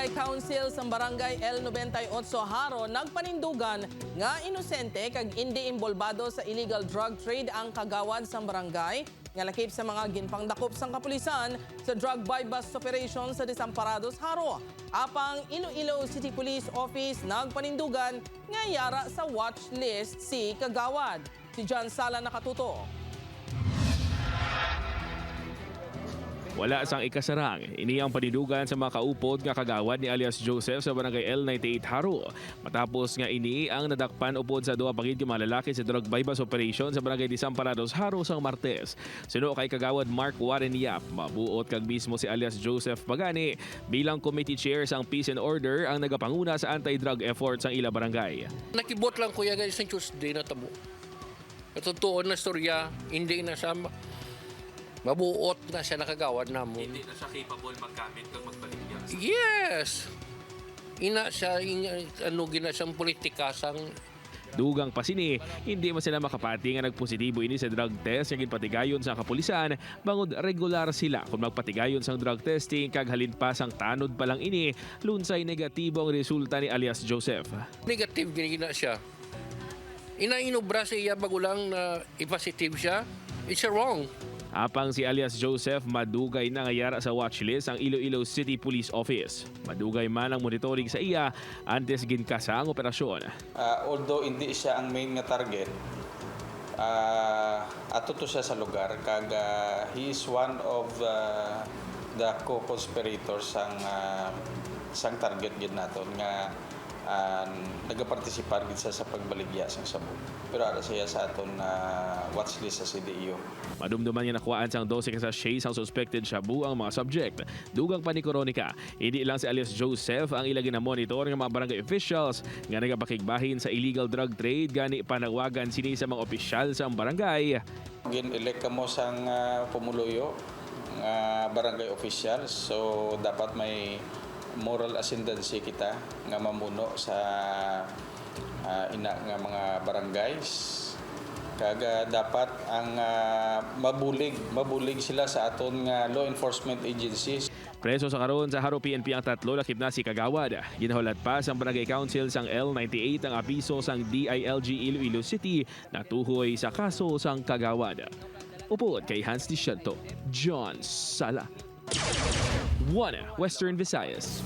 Barangay Council sa Barangay L98 Haro nagpanindugan nga inosente kag hindi imbolbado sa illegal drug trade ang kagawad sa barangay nga lakip sa mga ginpangdakop sang kapulisan sa drug buy-bust operation sa Desamparados Haro. Apang Iloilo City Police Office nagpanindugan nga yara sa watch list si kagawad. Si John Sala nakatuto. Wala sang ikasarang, ini ang panindugan sa mga kaupod nga kagawad ni alias Joseph sa Barangay L98 Haro. Matapos nga ini ang nadakpan upod sa duha pagid nga mga lalaki sa drug buy-bust operation sa Barangay Desamparados Haro sang Martes. Suno kay kagawad Mark Warren Yap, mabuot kag mismo si alias Joseph Pagani bilang committee chair sang Peace and Order ang nagapanguna sa anti-drug efforts ang ila barangay. Nakibot lang kuya guys ng Tuesday na tabo. Totoo na storya, hindi na siya mabuot na siya nakagawad na mo. Hindi na siya capable magkamit kag magbaligya. Yes! Ina siya, gina siyang politika sang Dugang pasini, hindi man sila makapati nga nagpositibo ini sa drug test nga ginpatigayon sa kapulisan bangod regular sila kung magpatigayon sang drug testing kag halin pa sang tanod pa lang ini lunsay negatibo ang resulta ni alias Joseph. negative gina siya. Inainobra siya bagulang na i-positive siya. It's wrong. Apang si alias Joseph madugay na ngayara sa watchlist ang Iloilo City Police Office. Madugay man ang monitoring sa iya antes ginkasa ang operasyon. Although hindi siya ang main nga target, ato to siya sa lugar kag he is one of the co-conspirators sang target gid naton nga nagapartisipar gid sa pagbaligya sang sabog. Pero ara siya sa aton watchlist sa CDEO. Madumduman nga nakuhaan sang 12 ka sachet sang suspected shabu ang mga subject. Dugang pa ni Coronica, hindi lang si alias Joseph ang ilagin na monitor ng mga barangay officials nga nagapakigbahin sa illegal drug trade gani panawagan sini sa mga opisyal sa barangay. Gin-elect kamo sang pumuluyo barangay officials, so dapat may moral ascendancy kita nga mamuno sa ina nga mga barangays. Kaga dapat ang mabulig sila sa aton nga law enforcement agencies. Preso sa karon sa Haro PNP ang tatlo lakip na si kagawad. Ginahulat pa sang Barangay Council sang L98 ang apiso sang DILG Iloilo City na tuhoy sa kaso sang kagawad. Upod kay Hans Disciento, John Sala. 1 Western Visayas.